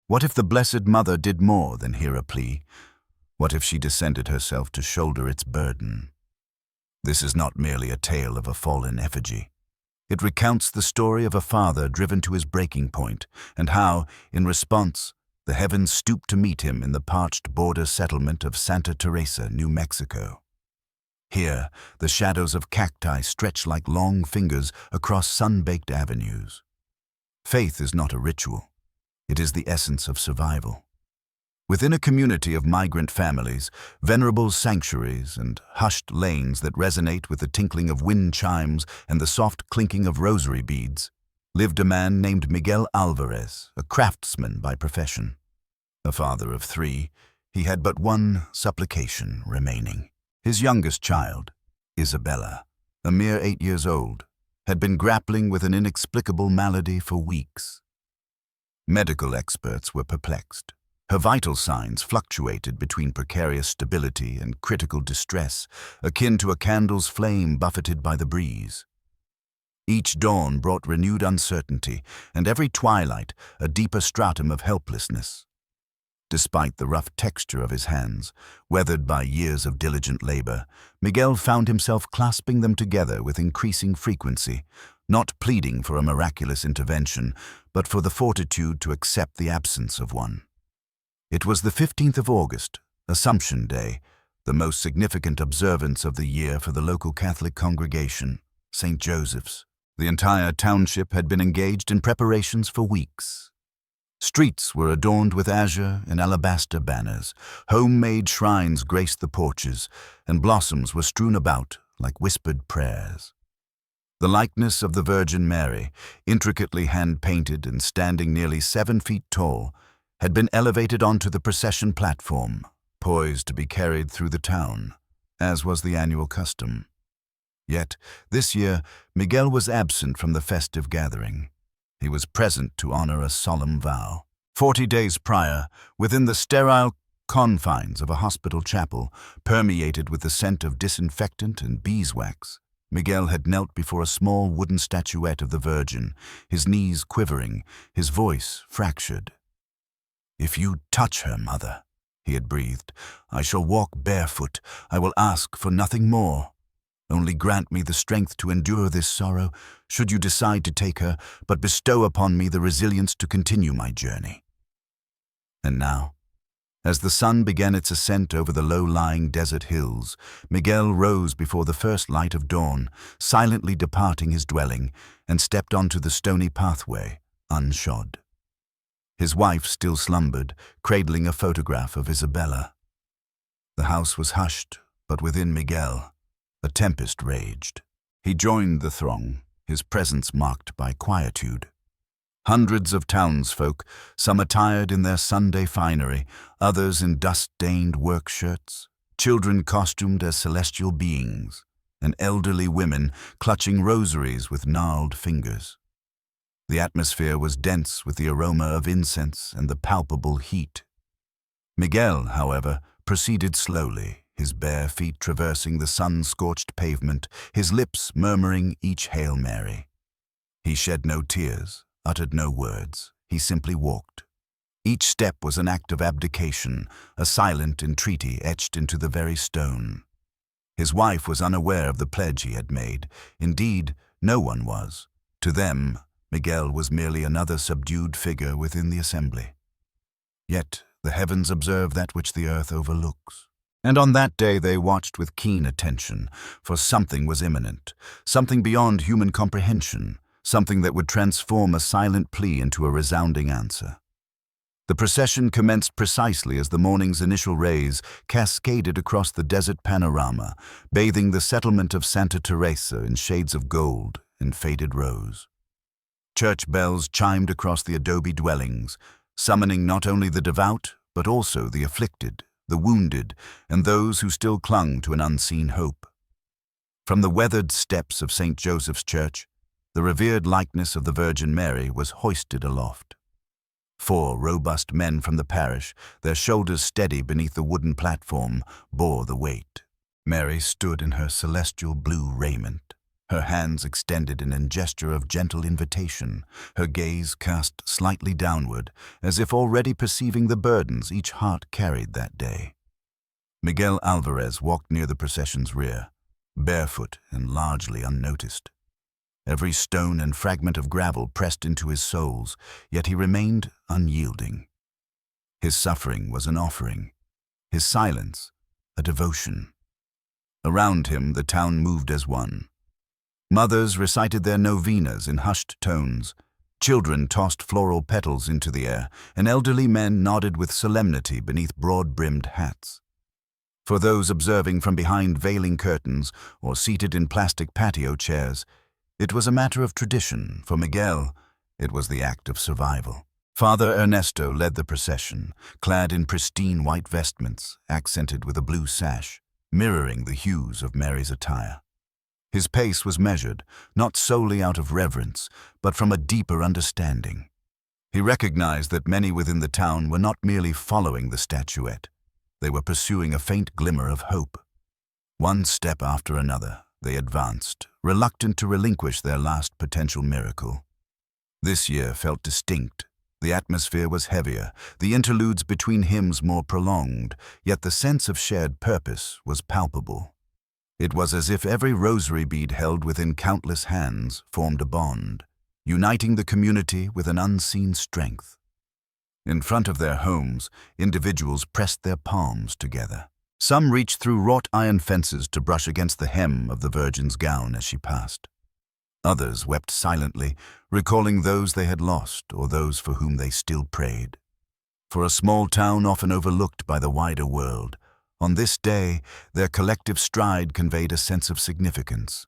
What if the Blessed Mother did more than hear a plea? What if she descended herself to shoulder its burden? This is not merely a tale of a fallen effigy. It recounts the story of a father driven to his breaking point, and how, in response, the heavens stooped to meet him in the parched border settlement of Santa Teresa, New Mexico. Here, the shadows of cacti stretch like long fingers across sun-baked avenues. Faith is not a ritual. It is the essence of survival. Within a community of migrant families, venerable sanctuaries, and hushed lanes that resonate with the tinkling of wind chimes and the soft clinking of rosary beads, lived a man named Miguel Alvarez, a craftsman by profession. A father of 3, he had but one supplication remaining. His youngest child, Isabella, a mere 8 years old, had been grappling with an inexplicable malady for weeks. Medical experts were perplexed. Her vital signs fluctuated between precarious stability and critical distress, akin to a candle's flame buffeted by the breeze. Each dawn brought renewed uncertainty, and every twilight a deeper stratum of helplessness. Despite the rough texture of his hands, weathered by years of diligent labor, Miguel found himself clasping them together with increasing frequency, not pleading for a miraculous intervention, but for the fortitude to accept the absence of one. It was the 15th of August, Assumption Day, the most significant observance of the year for the local Catholic congregation, St. Joseph's. The entire township had been engaged in preparations for weeks. Streets were adorned with azure and alabaster banners, homemade shrines graced the porches, and blossoms were strewn about like whispered prayers. The likeness of the Virgin Mary, intricately hand-painted and standing nearly 7 feet tall, had been elevated onto the procession platform, poised to be carried through the town, as was the annual custom. Yet, this year, Miguel was absent from the festive gathering. He was present to honor a solemn vow. 40 days prior, within the sterile confines of a hospital chapel, permeated with the scent of disinfectant and beeswax, Miguel had knelt before a small wooden statuette of the Virgin, his knees quivering, his voice fractured. "If you touch her, Mother," he had breathed, "I shall walk barefoot. I will ask for nothing more. Only grant me the strength to endure this sorrow, should you decide to take her, but bestow upon me the resilience to continue my journey." And now, as the sun began its ascent over the low-lying desert hills, Miguel rose before the first light of dawn, silently departing his dwelling, and stepped onto the stony pathway, unshod. His wife still slumbered, cradling a photograph of Isabella. The house was hushed, but within Miguel, a tempest raged. He joined the throng, his presence marked by quietude. Hundreds of townsfolk, some attired in their Sunday finery, others in dust-stained work shirts, children costumed as celestial beings, and elderly women clutching rosaries with gnarled fingers. The atmosphere was dense with the aroma of incense and the palpable heat. Miguel, however, proceeded slowly, his bare feet traversing the sun-scorched pavement, his lips murmuring each Hail Mary. He shed no tears, uttered no words. He simply walked. Each step was an act of abdication, a silent entreaty etched into the very stone. His wife was unaware of the pledge he had made. Indeed, no one was. To them, Miguel was merely another subdued figure within the assembly. Yet the heavens observe that which the earth overlooks. And on that day they watched with keen attention, for something was imminent, something beyond human comprehension, something that would transform a silent plea into a resounding answer. The procession commenced precisely as the morning's initial rays cascaded across the desert panorama, bathing the settlement of Santa Teresa in shades of gold and faded rose. Church bells chimed across the adobe dwellings, summoning not only the devout, but also the afflicted, the wounded, and those who still clung to an unseen hope. From the weathered steps of St. Joseph's Church, the revered likeness of the Virgin Mary was hoisted aloft. 4 robust men from the parish, their shoulders steady beneath the wooden platform, bore the weight. Mary stood in her celestial blue raiment, her hands extended in a gesture of gentle invitation, her gaze cast slightly downward, as if already perceiving the burdens each heart carried that day. Miguel Alvarez walked near the procession's rear, barefoot and largely unnoticed. Every stone and fragment of gravel pressed into his soles, yet he remained unyielding. His suffering was an offering, his silence a devotion. Around him the town moved as one. Mothers recited their novenas in hushed tones, children tossed floral petals into the air, and elderly men nodded with solemnity beneath broad-brimmed hats. For those observing from behind veiling curtains or seated in plastic patio chairs, it was a matter of tradition. For Miguel, it was the act of survival. Father Ernesto led the procession, clad in pristine white vestments, accented with a blue sash, mirroring the hues of Mary's attire. His pace was measured, not solely out of reverence, but from a deeper understanding. He recognized that many within the town were not merely following the statuette. They were pursuing a faint glimmer of hope. One step after another, they advanced, reluctant to relinquish their last potential miracle. This year felt distinct. The atmosphere was heavier, the interludes between hymns more prolonged, yet the sense of shared purpose was palpable. It was as if every rosary bead held within countless hands formed a bond, uniting the community with an unseen strength. In front of their homes, individuals pressed their palms together. Some reached through wrought iron fences to brush against the hem of the Virgin's gown as she passed. Others wept silently, recalling those they had lost or those for whom they still prayed. For a small town often overlooked by the wider world, on this day, their collective stride conveyed a sense of significance.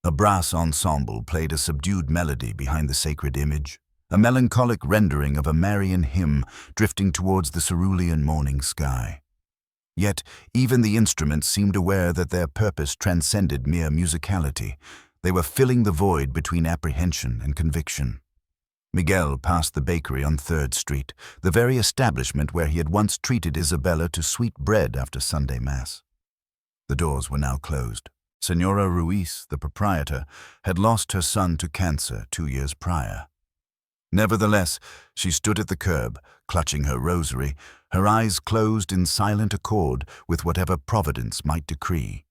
A brass ensemble played a subdued melody behind the sacred image, a melancholic rendering of a Marian hymn drifting towards the cerulean morning sky. Yet, even the instruments seemed aware that their purpose transcended mere musicality. They were filling the void between apprehension and conviction. Miguel passed the bakery on 3rd Street, the very establishment where he had once treated Isabella to sweet bread after Sunday Mass. The doors were now closed. Senora Ruiz, the proprietor, had lost her son to cancer 2 years prior. Nevertheless, she stood at the curb, clutching her rosary, her eyes closed in silent accord with whatever Providence might decree.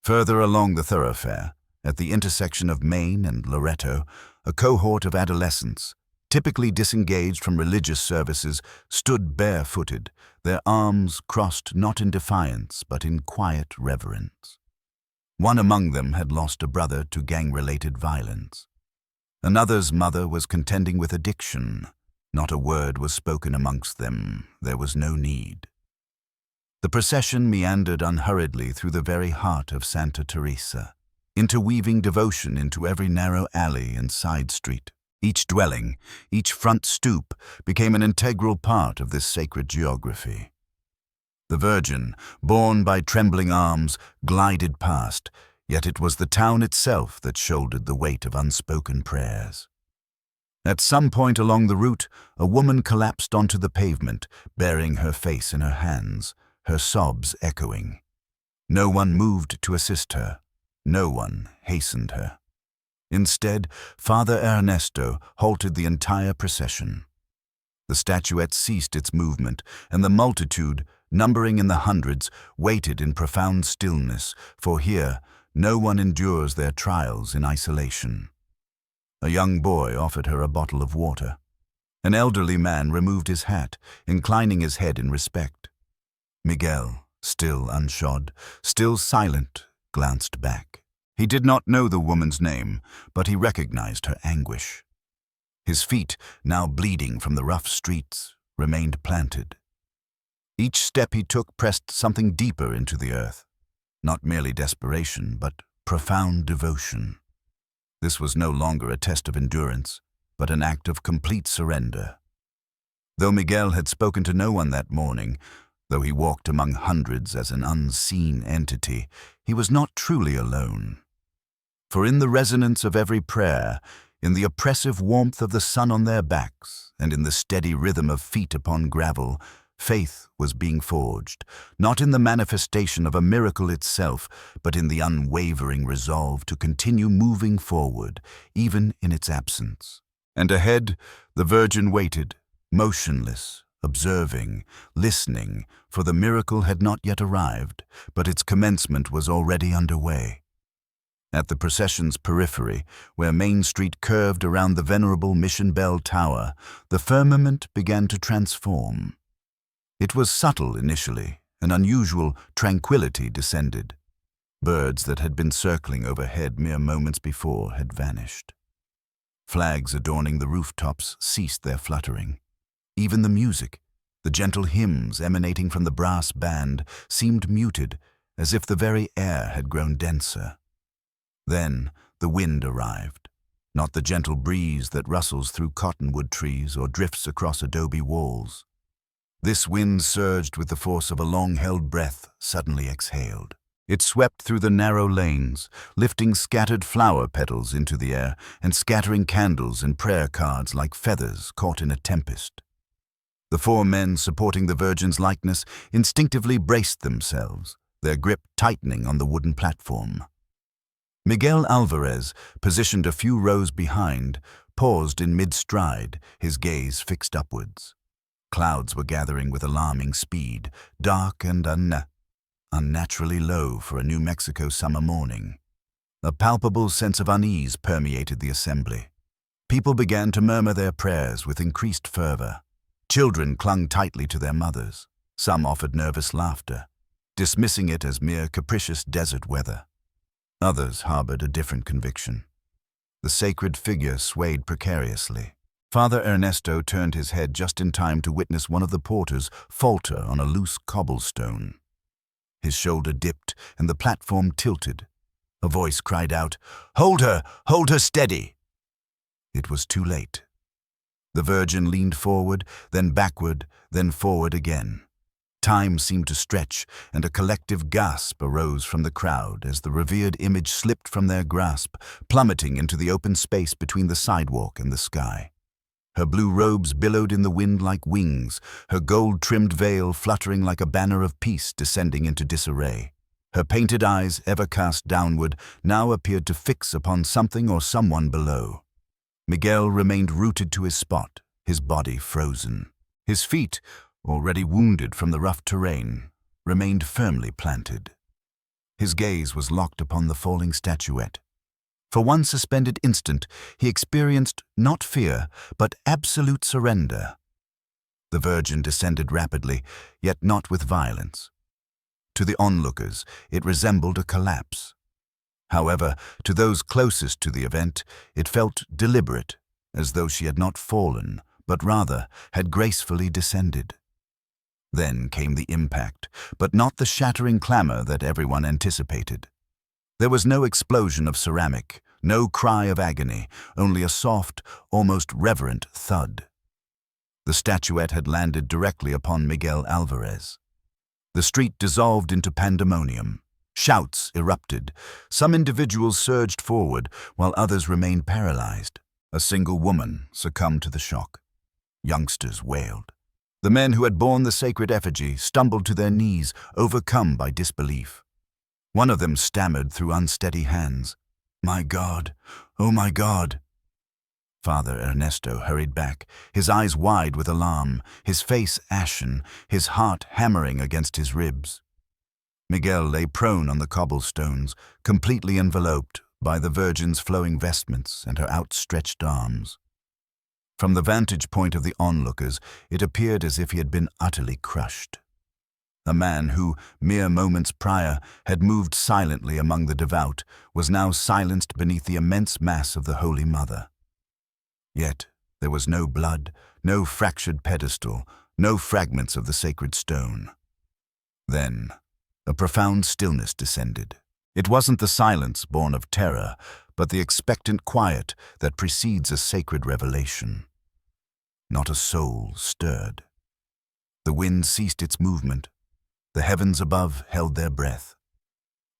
Further along the thoroughfare, at the intersection of Main and Loreto, a cohort of adolescents, typically disengaged from religious services, stood barefooted, their arms crossed not in defiance but in quiet reverence. One among them had lost a brother to gang-related violence. Another's mother was contending with addiction. Not a word was spoken amongst them. There was no need. The procession meandered unhurriedly through the very heart of Santa Teresa, interweaving devotion into every narrow alley and side street. Each dwelling, each front stoop, became an integral part of this sacred geography. The Virgin, borne by trembling arms, glided past, yet it was the town itself that shouldered the weight of unspoken prayers. At some point along the route, a woman collapsed onto the pavement, burying her face in her hands, her sobs echoing. No one moved to assist her. No one hastened her. Instead, Father Ernesto halted the entire procession. The statuette ceased its movement, and the multitude, numbering in the hundreds, waited in profound stillness, for here no one endures their trials in isolation. A young boy offered her a bottle of water. An elderly man removed his hat, inclining his head in respect. Miguel, still unshod, still silent, glanced back. He did not know the woman's name, but he recognized her anguish. His feet, now bleeding from the rough streets, remained planted. Each step he took pressed something deeper into the earth, not merely desperation, but profound devotion. This was no longer a test of endurance, but an act of complete surrender. Though Miguel had spoken to no one that morning, though he walked among hundreds as an unseen entity, he was not truly alone. For in the resonance of every prayer, in the oppressive warmth of the sun on their backs, and in the steady rhythm of feet upon gravel, Faith was being forged, not in the manifestation of a miracle itself, but in the unwavering resolve to continue moving forward, even in its absence. And ahead, the Virgin waited, motionless, observing, listening, for the miracle had not yet arrived, but its commencement was already underway. At the procession's periphery, where Main Street curved around the venerable Mission Bell Tower, the firmament began to transform. It was subtle initially, an unusual tranquility descended. Birds that had been circling overhead mere moments before had vanished. Flags adorning the rooftops ceased their fluttering. Even the music, the gentle hymns emanating from the brass band, seemed muted, as if the very air had grown denser. Then the wind arrived, not the gentle breeze that rustles through cottonwood trees or drifts across adobe walls. This wind surged with the force of a long-held breath suddenly exhaled. It swept through the narrow lanes, lifting scattered flower petals into the air and scattering candles and prayer cards like feathers caught in a tempest. The four men supporting the Virgin's likeness instinctively braced themselves, their grip tightening on the wooden platform. Miguel Alvarez, positioned a few rows behind, paused in mid-stride, his gaze fixed upwards. Clouds were gathering with alarming speed, dark and unnaturally low for a New Mexico summer morning. A palpable sense of unease permeated the assembly. People began to murmur their prayers with increased fervor. Children clung tightly to their mothers. Some offered nervous laughter, dismissing it as mere capricious desert weather. Others harbored a different conviction. The sacred figure swayed precariously. Father Ernesto turned his head just in time to witness one of the porters falter on a loose cobblestone. His shoulder dipped and the platform tilted. A voice cried out, hold her steady!" It was too late. The Virgin leaned forward, then backward, then forward again. Time seemed to stretch, and a collective gasp arose from the crowd as the revered image slipped from their grasp, plummeting into the open space between the sidewalk and the sky. Her blue robes billowed in the wind like wings, her gold-trimmed veil fluttering like a banner of peace descending into disarray. Her painted eyes, ever cast downward, now appeared to fix upon something or someone below. Miguel remained rooted to his spot, his body frozen. His feet, already wounded from the rough terrain, remained firmly planted. His gaze was locked upon the falling statuette. For one suspended instant, he experienced not fear, but absolute surrender. The Virgin descended rapidly, yet not with violence. To the onlookers, it resembled a collapse. However, to those closest to the event, it felt deliberate, as though she had not fallen, but rather had gracefully descended. Then came the impact, but not the shattering clamor that everyone anticipated. There was no explosion of ceramic, no cry of agony, only a soft, almost reverent thud. The statuette had landed directly upon Miguel Alvarez. The street dissolved into pandemonium. Shouts erupted. Some individuals surged forward, while others remained paralyzed. A single woman succumbed to the shock. Youngsters wailed. The men who had borne the sacred effigy stumbled to their knees, overcome by disbelief. One of them stammered through unsteady hands, "My God, oh my God!" Father Ernesto hurried back, his eyes wide with alarm, his face ashen, his heart hammering against his ribs. Miguel lay prone on the cobblestones, completely enveloped by the Virgin's flowing vestments and her outstretched arms. From the vantage point of the onlookers, it appeared as if he had been utterly crushed. A man who, mere moments prior, had moved silently among the devout, was now silenced beneath the immense mass of the Holy Mother. Yet there was no blood, no fractured pedestal, no fragments of the sacred stone. Then a profound stillness descended. It wasn't the silence born of terror, but the expectant quiet that precedes a sacred revelation. Not a soul stirred. The wind ceased its movement. The heavens above held their breath.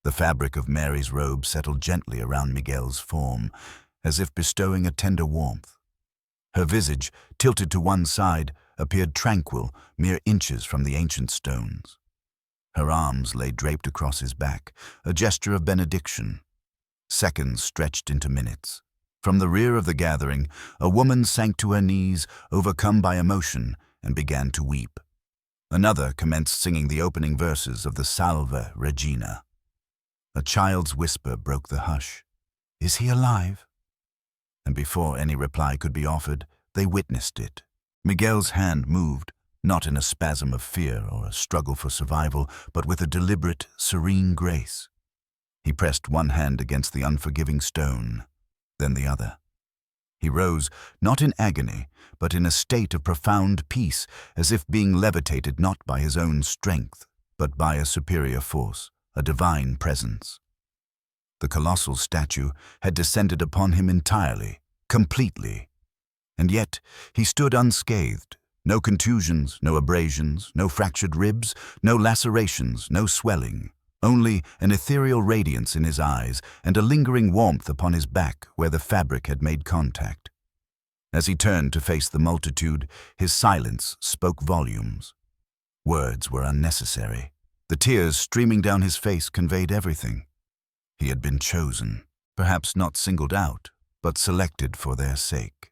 The fabric of Mary's robe settled gently around Miguel's form, as if bestowing a tender warmth. Her visage, tilted to one side, appeared tranquil, mere inches from the ancient stones. Her arms lay draped across his back, a gesture of benediction. Seconds stretched into minutes. From the rear of the gathering, a woman sank to her knees, overcome by emotion, and began to weep. Another commenced singing the opening verses of the Salve Regina. A child's whisper broke the hush. "Is he alive?" And before any reply could be offered, they witnessed it. Miguel's hand moved, not in a spasm of fear or a struggle for survival, but with a deliberate, serene grace. He pressed one hand against the unforgiving stone, then the other. He rose, not in agony, but in a state of profound peace, as if being levitated not by his own strength, but by a superior force, a divine presence. The colossal statue had descended upon him entirely, completely. And yet he stood unscathed. No contusions, no abrasions, no fractured ribs, no lacerations, no swelling. Only an ethereal radiance in his eyes and a lingering warmth upon his back where the fabric had made contact. As he turned to face the multitude, his silence spoke volumes. Words were unnecessary. The tears streaming down his face conveyed everything. He had been chosen, perhaps not singled out, but selected for their sake.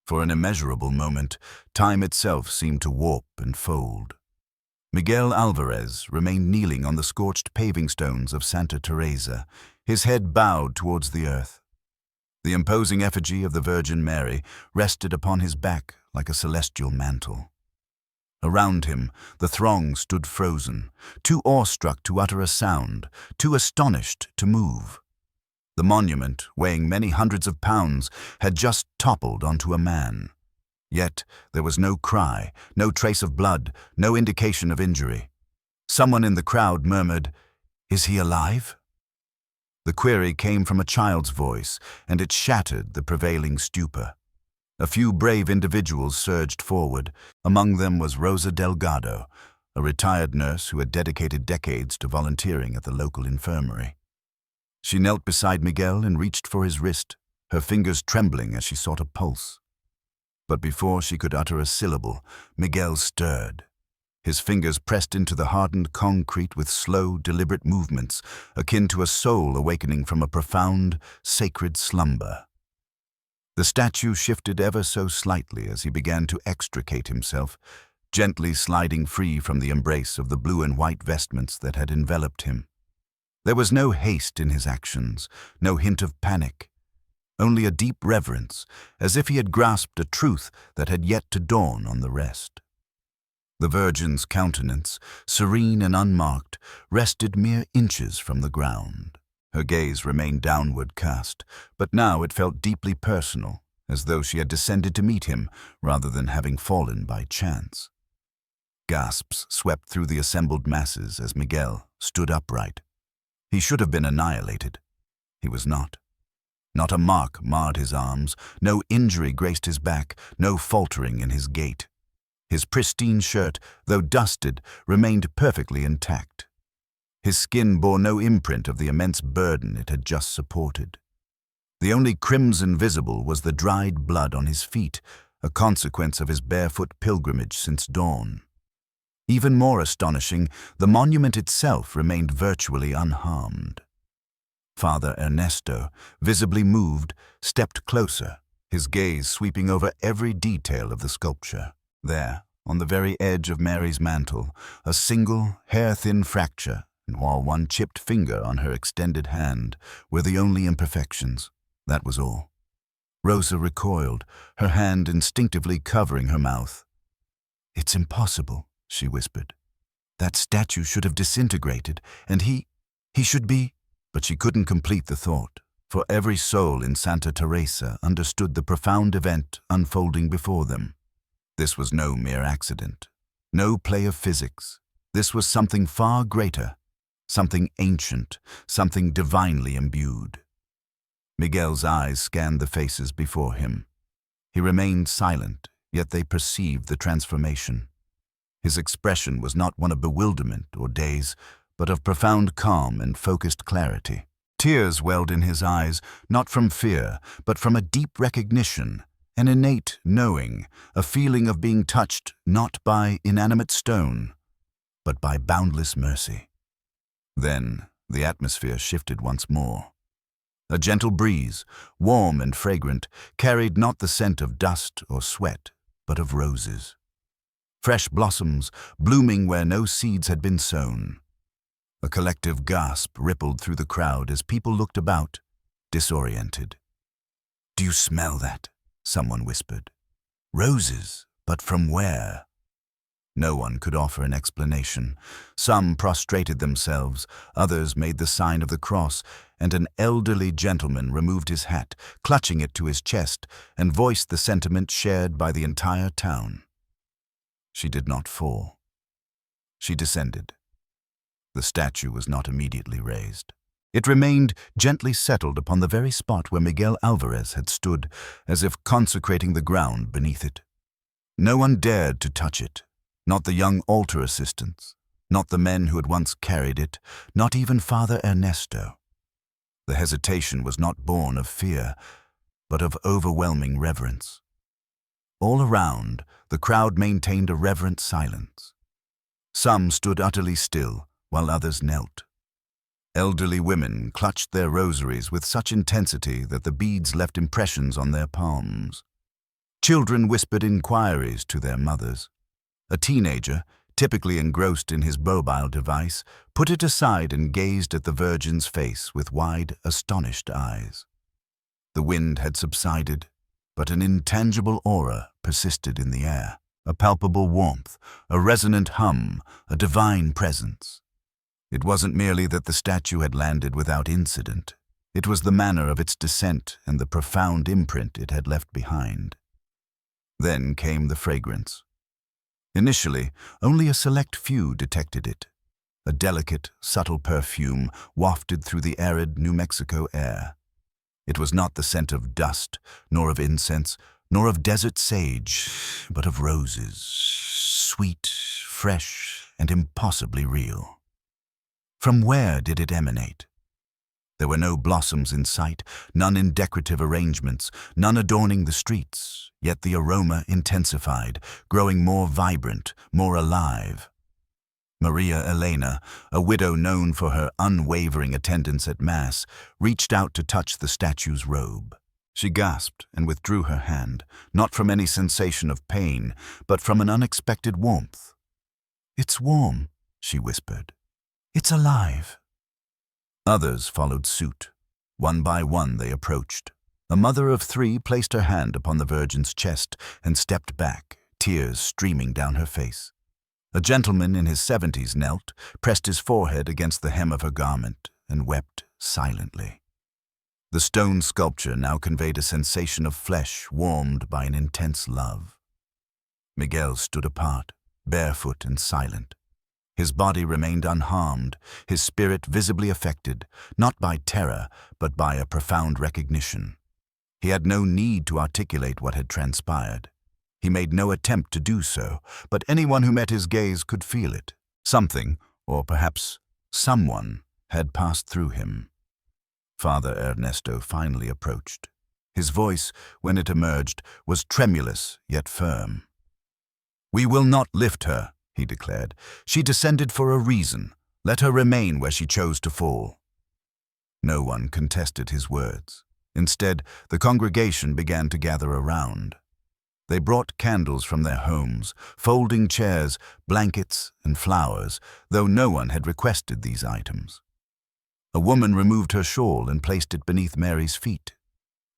For an immeasurable moment, time itself seemed to warp and fold. Miguel Alvarez remained kneeling on the scorched paving stones of Santa Teresa, his head bowed towards the earth. The imposing effigy of the Virgin Mary rested upon his back like a celestial mantle. Around him, the throng stood frozen, too awestruck to utter a sound, too astonished to move. The monument, weighing many hundreds of pounds, had just toppled onto a man. Yet there was no cry, no trace of blood, no indication of injury. Someone in the crowd murmured, "Is he alive?" The query came from a child's voice, and it shattered the prevailing stupor. A few brave individuals surged forward. Among them was Rosa Delgado, a retired nurse who had dedicated decades to volunteering at the local infirmary. She knelt beside Miguel and reached for his wrist, her fingers trembling as she sought a pulse. But before she could utter a syllable, Miguel stirred. His fingers pressed into the hardened concrete with slow, deliberate movements, akin to a soul awakening from a profound, sacred slumber. The statue shifted ever so slightly as he began to extricate himself, gently sliding free from the embrace of the blue and white vestments that had enveloped him. There was no haste in his actions, no hint of panic, only a deep reverence, as if he had grasped a truth that had yet to dawn on the rest. The Virgin's countenance, serene and unmarked, rested mere inches from the ground. Her gaze remained downward cast, but now it felt deeply personal, as though she had descended to meet him rather than having fallen by chance. Gasps swept through the assembled masses as Miguel stood upright. He should have been annihilated. He was not. Not a mark marred his arms, no injury graced his back, no faltering in his gait. His pristine shirt, though dusted, remained perfectly intact. His skin bore no imprint of the immense burden it had just supported. The only crimson visible was the dried blood on his feet, a consequence of his barefoot pilgrimage since dawn. Even more astonishing, the monument itself remained virtually unharmed. Father Ernesto, visibly moved, stepped closer, his gaze sweeping over every detail of the sculpture. There, on the very edge of Mary's mantle, a single, hair-thin fracture, and while one chipped finger on her extended hand were the only imperfections. That was all. Rosa recoiled, her hand instinctively covering her mouth. "It's impossible," she whispered. "That statue should have disintegrated, and he should be—" But she couldn't complete the thought, for every soul in Santa Teresa understood the profound event unfolding before them. This was no mere accident, no play of physics. This was something far greater, something ancient, something divinely imbued. Miguel's eyes scanned the faces before him. He remained silent, yet they perceived the transformation. His expression was not one of bewilderment or daze, but of profound calm and focused clarity. Tears welled in his eyes, not from fear, but from a deep recognition, an innate knowing, a feeling of being touched not by inanimate stone, but by boundless mercy. Then the atmosphere shifted once more. A gentle breeze, warm and fragrant, carried not the scent of dust or sweat, but of roses. Fresh blossoms, blooming where no seeds had been sown. A collective gasp rippled through the crowd as people looked about, disoriented. "Do you smell that?" someone whispered. "Roses, but from where?" No one could offer an explanation. Some prostrated themselves, others made the sign of the cross, and an elderly gentleman removed his hat, clutching it to his chest, and voiced the sentiment shared by the entire town. She did not fall. She descended. The statue was not immediately raised. It remained gently settled upon the very spot where Miguel Alvarez had stood, as if consecrating the ground beneath it. No one dared to touch it, not the young altar assistants, not the men who had once carried it, not even Father Ernesto. The hesitation was not born of fear, but of overwhelming reverence. All around, the crowd maintained a reverent silence. Some stood utterly still, while others knelt. Elderly women clutched their rosaries with such intensity that the beads left impressions on their palms. Children whispered inquiries to their mothers. A teenager, typically engrossed in his mobile device, put it aside and gazed at the Virgin's face with wide, astonished eyes. The wind had subsided, but an intangible aura persisted in the air, a palpable warmth, a resonant hum, a divine presence. It wasn't merely that the statue had landed without incident. It was the manner of its descent and the profound imprint it had left behind. Then came the fragrance. Initially, only a select few detected it. A delicate, subtle perfume wafted through the arid New Mexico air. It was not the scent of dust, nor of incense, nor of desert sage, but of roses, sweet, fresh, and impossibly real. From where did it emanate? There were no blossoms in sight, none in decorative arrangements, none adorning the streets, yet the aroma intensified, growing more vibrant, more alive. Maria Elena, a widow known for her unwavering attendance at Mass, reached out to touch the statue's robe. She gasped and withdrew her hand, not from any sensation of pain, but from an unexpected warmth. "It's warm," she whispered. "It's alive." Others followed suit. One by one they approached. A mother of 3 placed her hand upon the Virgin's chest and stepped back, tears streaming down her face. A gentleman in his 70s knelt, pressed his forehead against the hem of her garment, and wept silently. The stone sculpture now conveyed a sensation of flesh warmed by an intense love. Miguel stood apart, barefoot and silent. His body remained unharmed, his spirit visibly affected, not by terror, but by a profound recognition. He had no need to articulate what had transpired. He made no attempt to do so, but anyone who met his gaze could feel it. Something, or perhaps someone, had passed through him. Father Ernesto finally approached. His voice, when it emerged, was tremulous yet firm. "We will not lift her," he declared. "She descended for a reason. Let her remain where she chose to fall." No one contested his words. Instead, the congregation began to gather around. They brought candles from their homes, folding chairs, blankets, and flowers, though no one had requested these items. A woman removed her shawl and placed it beneath Mary's feet.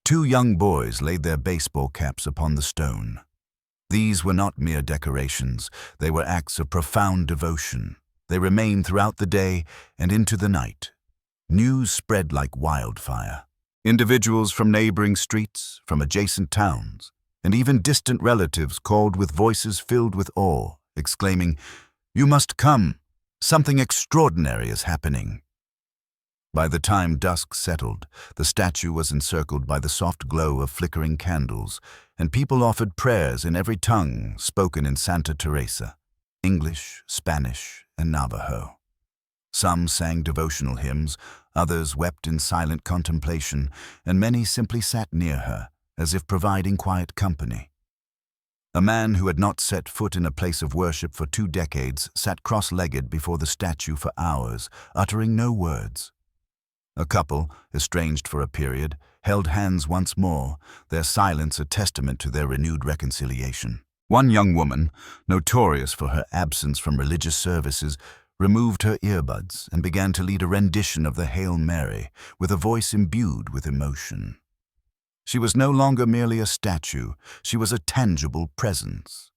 2 young boys laid their baseball caps upon the stone. These were not mere decorations, they were acts of profound devotion. They remained throughout the day and into the night. News spread like wildfire. Individuals from neighboring streets, from adjacent towns, and even distant relatives called with voices filled with awe, exclaiming, "You must come! Something extraordinary is happening." By the time dusk settled, the statue was encircled by the soft glow of flickering candles, and people offered prayers in every tongue spoken in Santa Teresa, English, Spanish, and Navajo. Some sang devotional hymns, others wept in silent contemplation, and many simply sat near her, as if providing quiet company. A man who had not set foot in a place of worship for 2 decades sat cross-legged before the statue for hours, uttering no words. A couple, estranged for a period, held hands once more, their silence a testament to their renewed reconciliation. One young woman, notorious for her absence from religious services, removed her earbuds and began to lead a rendition of the Hail Mary with a voice imbued with emotion. She was no longer merely a statue, she was a tangible presence.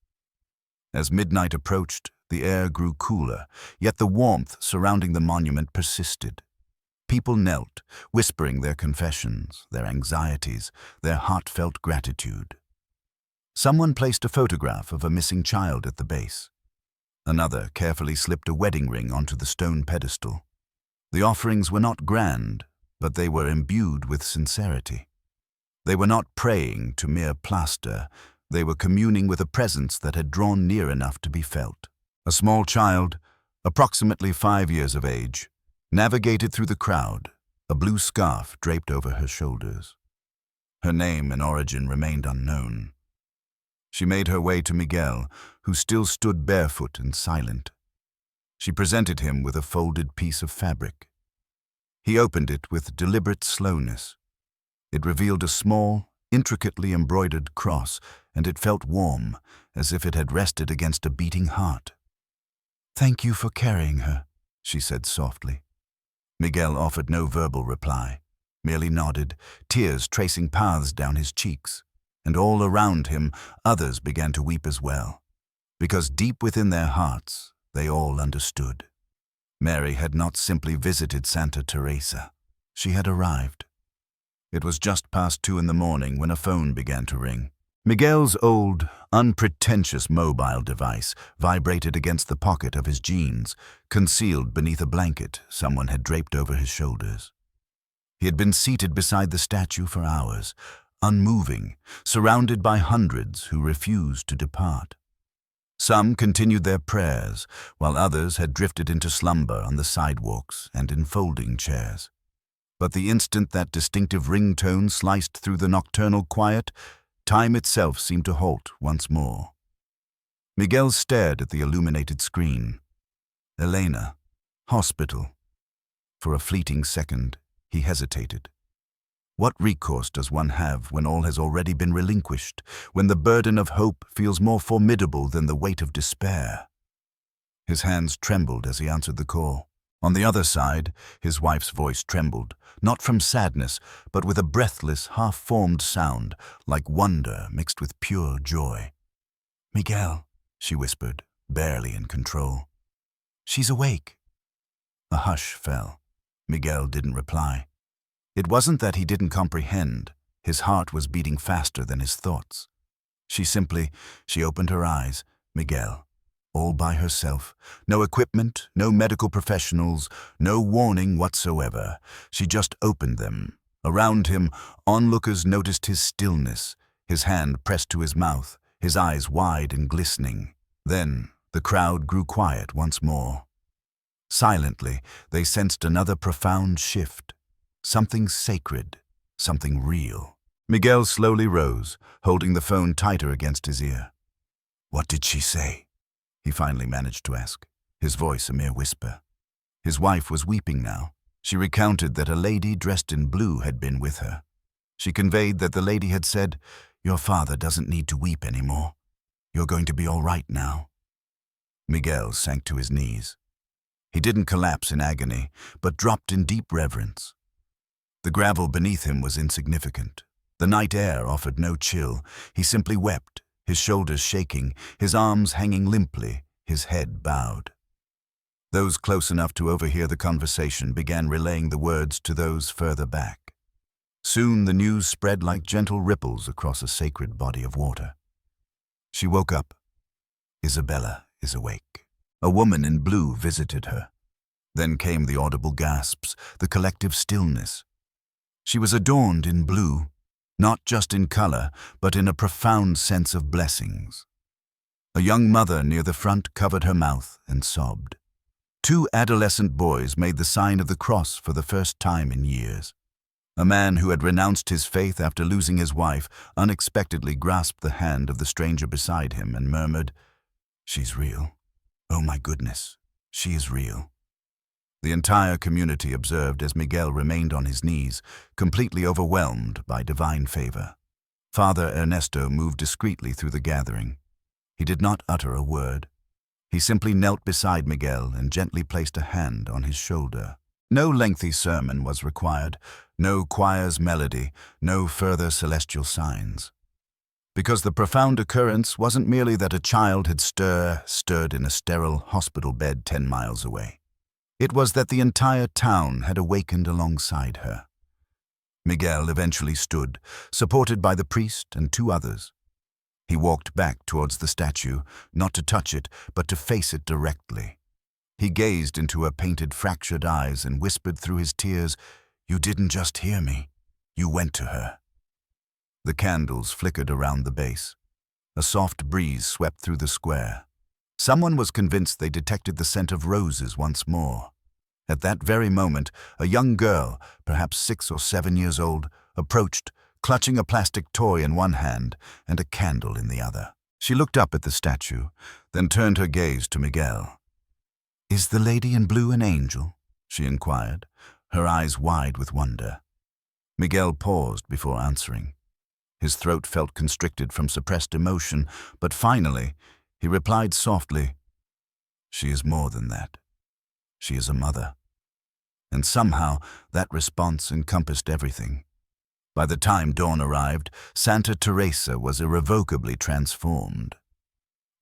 As midnight approached, the air grew cooler, yet the warmth surrounding the monument persisted. People knelt, whispering their confessions, their anxieties, their heartfelt gratitude. Someone placed a photograph of a missing child at the base. Another carefully slipped a wedding ring onto the stone pedestal. The offerings were not grand, but they were imbued with sincerity. They were not praying to mere plaster, they were communing with a presence that had drawn near enough to be felt. A small child, approximately 5 years of age, navigated through the crowd, a blue scarf draped over her shoulders. Her name and origin remained unknown. She made her way to Miguel, who still stood barefoot and silent. She presented him with a folded piece of fabric. He opened it with deliberate slowness. It revealed a small, intricately embroidered cross, and it felt warm, as if it had rested against a beating heart. "Thank you for carrying her," she said softly. Miguel offered no verbal reply, merely nodded, tears tracing paths down his cheeks. And all around him, others began to weep as well, because deep within their hearts, they all understood. Mary had not simply visited Santa Teresa. She had arrived. It was just past 2 in the morning when a phone began to ring. Miguel's old, unpretentious mobile device vibrated against the pocket of his jeans, concealed beneath a blanket someone had draped over his shoulders. He had been seated beside the statue for hours, unmoving, surrounded by hundreds who refused to depart. Some continued their prayers, while others had drifted into slumber on the sidewalks and in folding chairs. But the instant that distinctive ringtone sliced through the nocturnal quiet, time itself seemed to halt once more. Miguel stared at the illuminated screen. Elena, hospital. For a fleeting second, he hesitated. What recourse does one have when all has already been relinquished, when the burden of hope feels more formidable than the weight of despair? His hands trembled as he answered the call. On the other side, his wife's voice trembled, not from sadness, but with a breathless, half-formed sound, like wonder mixed with pure joy. "Miguel," she whispered, barely in control. "She's awake." A hush fell. Miguel didn't reply. It wasn't that he didn't comprehend. His heart was beating faster than his thoughts. She opened her eyes. Miguel, all by herself. No equipment, no medical professionals, no warning whatsoever. She just opened them. Around him, onlookers noticed his stillness, his hand pressed to his mouth, his eyes wide and glistening. Then the crowd grew quiet once more. Silently, they sensed another profound shift. Something sacred, something real. Miguel slowly rose, holding the phone tighter against his ear. "What did she say?" he finally managed to ask, his voice a mere whisper. His wife was weeping now. She recounted that a lady dressed in blue had been with her. She conveyed that the lady had said, "Your father doesn't need to weep anymore. You're going to be all right now." Miguel sank to his knees. He didn't collapse in agony, but dropped in deep reverence. The gravel beneath him was insignificant. The night air offered no chill. He simply wept, his shoulders shaking, his arms hanging limply, his head bowed. Those close enough to overhear the conversation began relaying the words to those further back. Soon the news spread like gentle ripples across a sacred body of water. She woke up. Isabella is awake. A woman in blue visited her. Then came the audible gasps, the collective stillness. She was adorned in blue, not just in color, but in a profound sense of blessings. A young mother near the front covered her mouth and sobbed. 2 adolescent boys made the sign of the cross for the first time in years. A man who had renounced his faith after losing his wife unexpectedly grasped the hand of the stranger beside him and murmured, "She's real. Oh my goodness, she is real." The entire community observed as Miguel remained on his knees, completely overwhelmed by divine favor. Father Ernesto moved discreetly through the gathering. He did not utter a word. He simply knelt beside Miguel and gently placed a hand on his shoulder. No lengthy sermon was required, no choir's melody, no further celestial signs. Because the profound occurrence wasn't merely that a child had stirred in a sterile hospital bed 10 miles away. It was that the entire town had awakened alongside her. Miguel eventually stood, supported by the priest and 2 others. He walked back towards the statue, not to touch it, but to face it directly. He gazed into her painted, fractured eyes and whispered through his tears, "You didn't just hear me, you went to her." The candles flickered around the base. A soft breeze swept through the square. Someone was convinced they detected the scent of roses once more. At that very moment, a young girl, perhaps 6 or 7 years old, approached, clutching a plastic toy in one hand and a candle in the other. She looked up at the statue, then turned her gaze to Miguel. "Is the lady in blue an angel?" she inquired, her eyes wide with wonder. Miguel paused before answering. His throat felt constricted from suppressed emotion, but finally, he replied softly, "She is more than that. She is a mother." And somehow, that response encompassed everything. By the time dawn arrived, Santa Teresa was irrevocably transformed.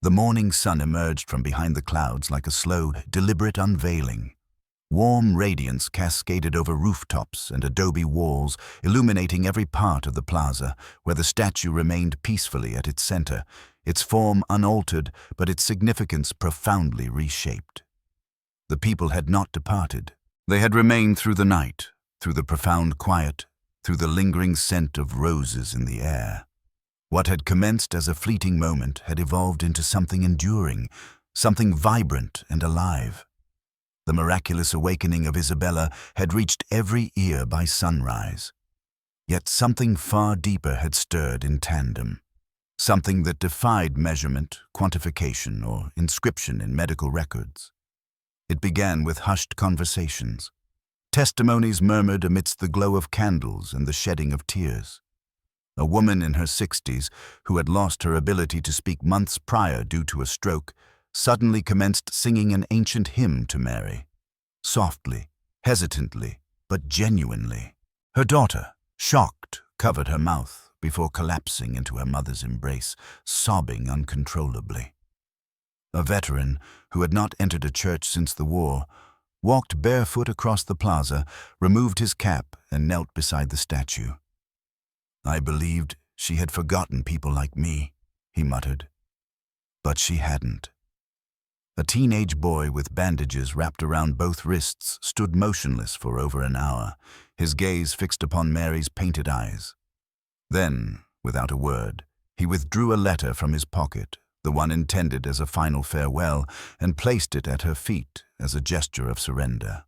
The morning sun emerged from behind the clouds like a slow, deliberate unveiling. Warm radiance cascaded over rooftops and adobe walls, illuminating every part of the plaza, where the statue remained peacefully at its center, its form unaltered, but its significance profoundly reshaped. The people had not departed. They had remained through the night, through the profound quiet, through the lingering scent of roses in the air. What had commenced as a fleeting moment had evolved into something enduring, something vibrant and alive. The miraculous awakening of Isabella had reached every ear by sunrise. Yet something far deeper had stirred in tandem, something that defied measurement, quantification, or inscription in medical records. It began with hushed conversations. Testimonies murmured amidst the glow of candles and the shedding of tears. A woman in her 60s, who had lost her ability to speak months prior due to a stroke, suddenly commenced singing an ancient hymn to Mary. Softly, hesitantly, but genuinely. Her daughter, shocked, covered her mouth before collapsing into her mother's embrace, sobbing uncontrollably. A veteran, who had not entered a church since the war, walked barefoot across the plaza, removed his cap, and knelt beside the statue. "I believed she had forgotten people like me," he muttered. But she hadn't. A teenage boy with bandages wrapped around both wrists stood motionless for over an hour, his gaze fixed upon Mary's painted eyes. Then, without a word, he withdrew a letter from his pocket, the one intended as a final farewell, and placed it at her feet as a gesture of surrender.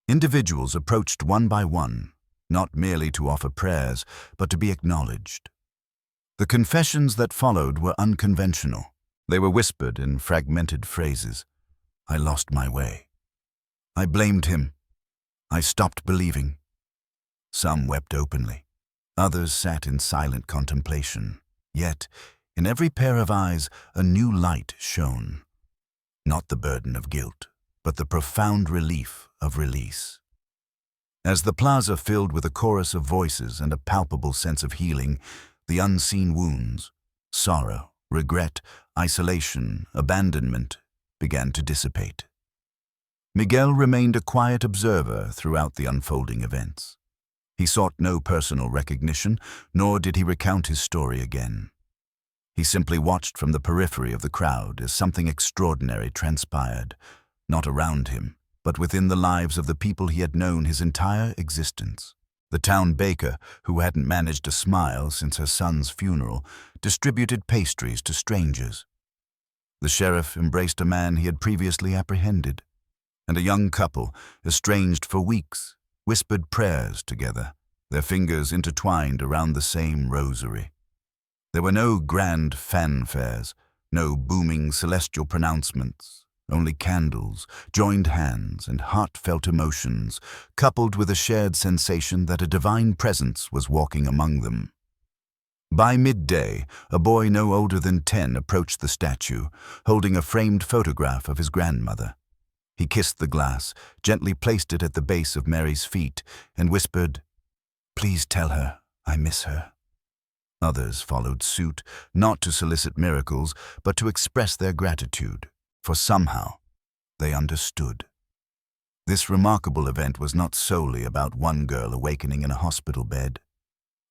Individuals approached one by one, not merely to offer prayers, but to be acknowledged. The confessions that followed were unconventional. They were whispered in fragmented phrases. "I lost my way. I blamed him. I stopped believing." Some wept openly. Others sat in silent contemplation. Yet, in every pair of eyes, a new light shone. Not the burden of guilt, but the profound relief of release. As the plaza filled with a chorus of voices and a palpable sense of healing, the unseen wounds, sorrow, regret, isolation, abandonment, began to dissipate. Miguel remained a quiet observer throughout the unfolding events. He sought no personal recognition, nor did he recount his story again. He simply watched from the periphery of the crowd as something extraordinary transpired, not around him, but within the lives of the people he had known his entire existence. The town baker, who hadn't managed a smile since her son's funeral, distributed pastries to strangers. The sheriff embraced a man he had previously apprehended, and a young couple, estranged for weeks, whispered prayers together, their fingers intertwined around the same rosary. There were no grand fanfares, no booming celestial pronouncements, only candles, joined hands, and heartfelt emotions, coupled with a shared sensation that a divine presence was walking among them. By midday, a boy no older than 10 approached the statue, holding a framed photograph of his grandmother. He kissed the glass, gently placed it at the base of Mary's feet, and whispered, "Please tell her I miss her." Others followed suit, not to solicit miracles, but to express their gratitude, for somehow they understood. This remarkable event was not solely about one girl awakening in a hospital bed.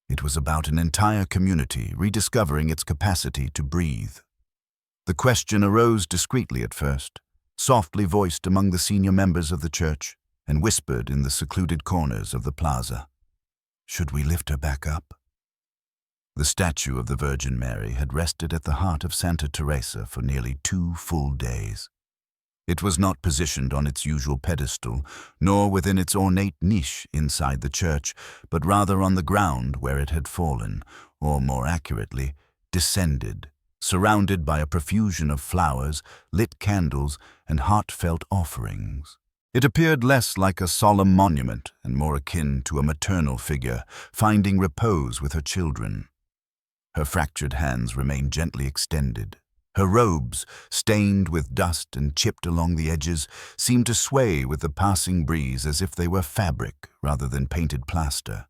It was about an entire community rediscovering its capacity to breathe. The question arose discreetly at first, softly voiced among the senior members of the church, and whispered in the secluded corners of the plaza. Should we lift her back up? The statue of the Virgin Mary had rested at the heart of Santa Teresa for nearly 2 full days. It was not positioned on its usual pedestal, nor within its ornate niche inside the church, but rather on the ground where it had fallen, or more accurately, descended, surrounded by a profusion of flowers, lit candles, and heartfelt offerings. It appeared less like a solemn monument and more akin to a maternal figure, finding repose with her children. Her fractured hands remained gently extended. Her robes, stained with dust and chipped along the edges, seemed to sway with the passing breeze as if they were fabric rather than painted plaster.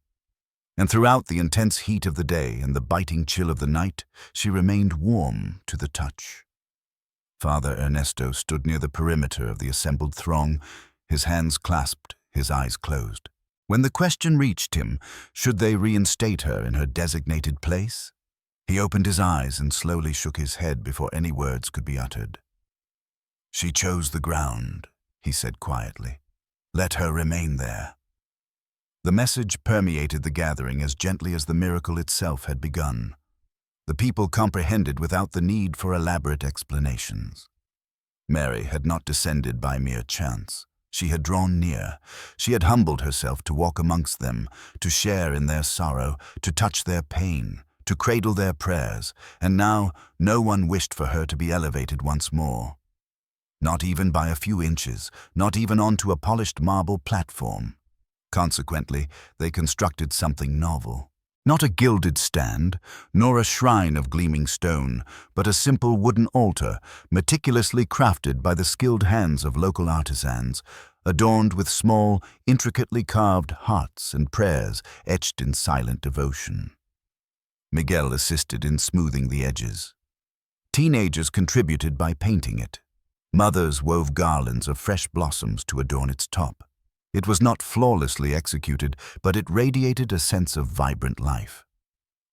And throughout the intense heat of the day and the biting chill of the night, she remained warm to the touch. Father Ernesto stood near the perimeter of the assembled throng, his hands clasped, his eyes closed. When the question reached him, should they reinstate her in her designated place? He opened his eyes and slowly shook his head before any words could be uttered. "She chose the ground," he said quietly. "Let her remain there." The message permeated the gathering as gently as the miracle itself had begun. The people comprehended without the need for elaborate explanations. Mary had not descended by mere chance. She had drawn near. She had humbled herself to walk amongst them, to share in their sorrow, to touch their pain, to cradle their prayers, and now no one wished for her to be elevated once more. Not even by a few inches, not even onto a polished marble platform. Consequently, they constructed something novel. Not a gilded stand, nor a shrine of gleaming stone, but a simple wooden altar, meticulously crafted by the skilled hands of local artisans, adorned with small, intricately carved hearts and prayers etched in silent devotion. Miguel assisted in smoothing the edges. Teenagers contributed by painting it. Mothers wove garlands of fresh blossoms to adorn its top. It was not flawlessly executed, but it radiated a sense of vibrant life.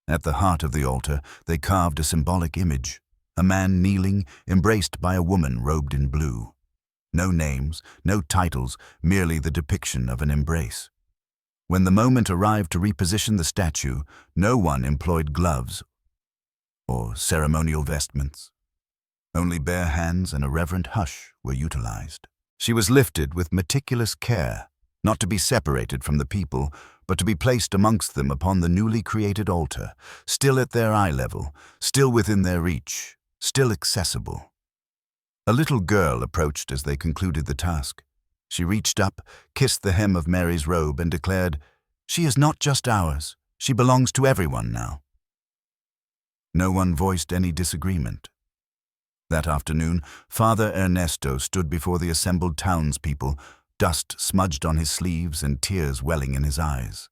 At the heart of the altar, they carved a symbolic image, a man kneeling, embraced by a woman robed in blue. No names, no titles, merely the depiction of an embrace. When the moment arrived to reposition the statue, no one employed gloves or ceremonial vestments. Only bare hands and a reverent hush were utilized. She was lifted with meticulous care, not to be separated from the people, but to be placed amongst them upon the newly created altar, still at their eye level, still within their reach, still accessible. A little girl approached as they concluded the task. She reached up, kissed the hem of Mary's robe, and declared, "She is not just ours. She belongs to everyone now." No one voiced any disagreement. That afternoon, Father Ernesto stood before the assembled townspeople, dust smudged on his sleeves and tears welling in his eyes.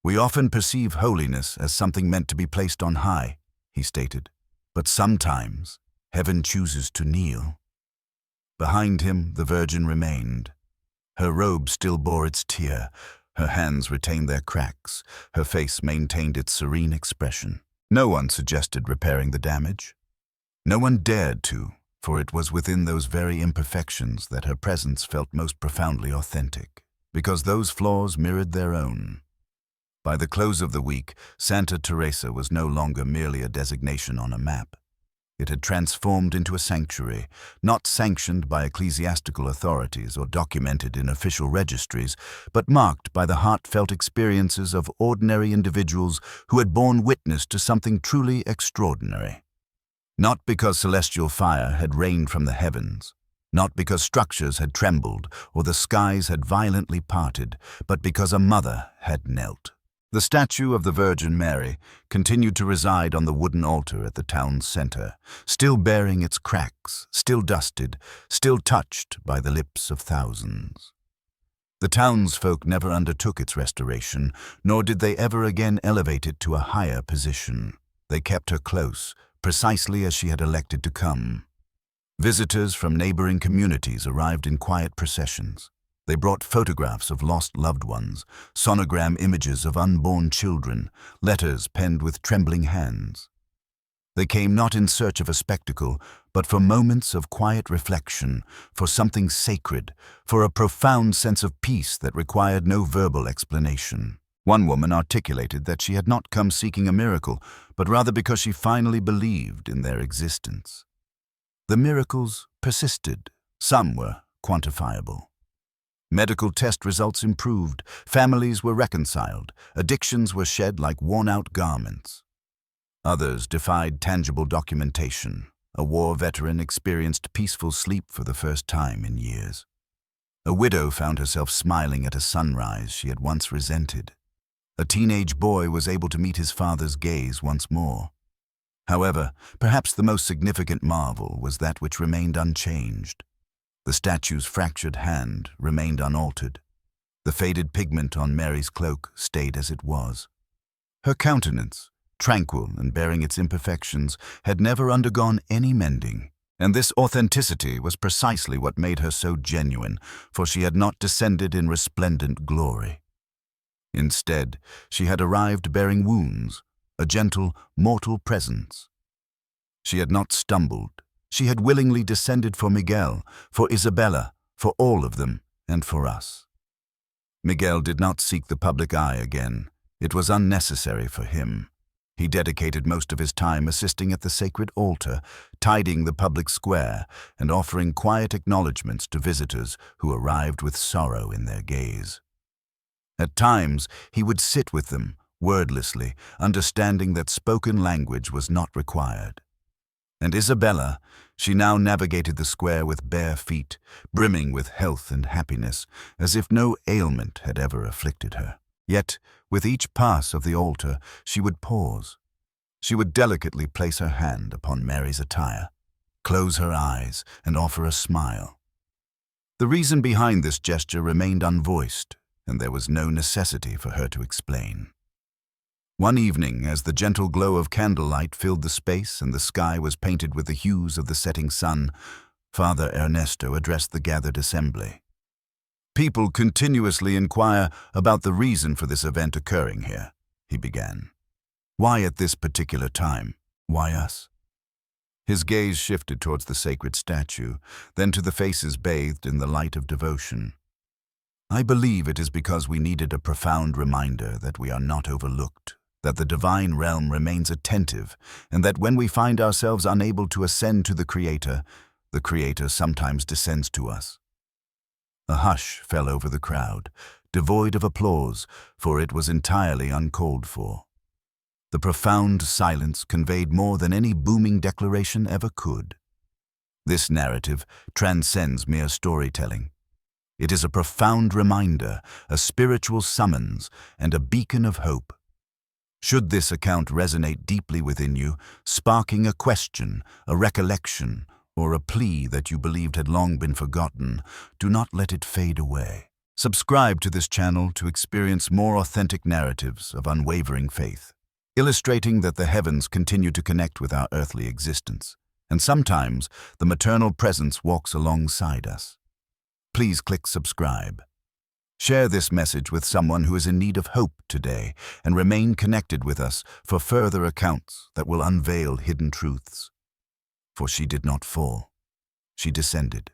"We often perceive holiness as something meant to be placed on high," he stated, "but sometimes heaven chooses to kneel." Behind him, the Virgin remained. Her robe still bore its tear, her hands retained their cracks, her face maintained its serene expression. No one suggested repairing the damage. No one dared to, for it was within those very imperfections that her presence felt most profoundly authentic, because those flaws mirrored their own. By the close of the week, Santa Teresa was no longer merely a designation on a map. It had transformed into a sanctuary, not sanctioned by ecclesiastical authorities or documented in official registries, but marked by the heartfelt experiences of ordinary individuals who had borne witness to something truly extraordinary. Not because celestial fire had rained from the heavens, not because structures had trembled or the skies had violently parted, but because a mother had knelt. The statue of the Virgin Mary continued to reside on the wooden altar at the town's center, still bearing its cracks, still dusted, still touched by the lips of thousands. The townsfolk never undertook its restoration, nor did they ever again elevate it to a higher position. They kept her close, precisely as she had elected to come. Visitors from neighboring communities arrived in quiet processions. They brought photographs of lost loved ones, sonogram images of unborn children, letters penned with trembling hands. They came not in search of a spectacle, but for moments of quiet reflection, for something sacred, for a profound sense of peace that required no verbal explanation. One woman articulated that she had not come seeking a miracle, but rather because she finally believed in their existence. The miracles persisted. Some were quantifiable. Medical test results improved, families were reconciled, addictions were shed like worn-out garments. Others defied tangible documentation. A war veteran experienced peaceful sleep for the first time in years. A widow found herself smiling at a sunrise she had once resented. A teenage boy was able to meet his father's gaze once more. However, perhaps the most significant marvel was that which remained unchanged. The statue's fractured hand remained unaltered. The faded pigment on Mary's cloak stayed as it was. Her countenance, tranquil and bearing its imperfections, had never undergone any mending, and this authenticity was precisely what made her so genuine, for she had not descended in resplendent glory. Instead, she had arrived bearing wounds, a gentle, mortal presence. She had not stumbled. She had willingly descended for Miguel, for Isabella, for all of them, and for us. Miguel did not seek the public eye again. It was unnecessary for him. He dedicated most of his time assisting at the sacred altar, tidying the public square, and offering quiet acknowledgments to visitors who arrived with sorrow in their gaze. At times, he would sit with them, wordlessly, understanding that spoken language was not required. And Isabella, she now navigated the square with bare feet, brimming with health and happiness, as if no ailment had ever afflicted her. Yet, with each pass of the altar, she would pause. She would delicately place her hand upon Mary's attire, close her eyes, and offer a smile. The reason behind this gesture remained unvoiced, and there was no necessity for her to explain. One evening, as the gentle glow of candlelight filled the space and the sky was painted with the hues of the setting sun, Father Ernesto addressed the gathered assembly. "People continuously inquire about the reason for this event occurring here," he began. "Why at this particular time? Why us?" His gaze shifted towards the sacred statue, then to the faces bathed in the light of devotion. "I believe it is because we needed a profound reminder that we are not overlooked, that the divine realm remains attentive, and that when we find ourselves unable to ascend to the Creator sometimes descends to us." A hush fell over the crowd, devoid of applause, for it was entirely uncalled for. The profound silence conveyed more than any booming declaration ever could. This narrative transcends mere storytelling. It is a profound reminder, a spiritual summons, and a beacon of hope. Should this account resonate deeply within you, sparking a question, a recollection, or a plea that you believed had long been forgotten, do not let it fade away. Subscribe to this channel to experience more authentic narratives of unwavering faith, illustrating that the heavens continue to connect with our earthly existence, and sometimes the maternal presence walks alongside us. Please click subscribe. Share this message with someone who is in need of hope today, and remain connected with us for further accounts that will unveil hidden truths. For she did not fall, she descended.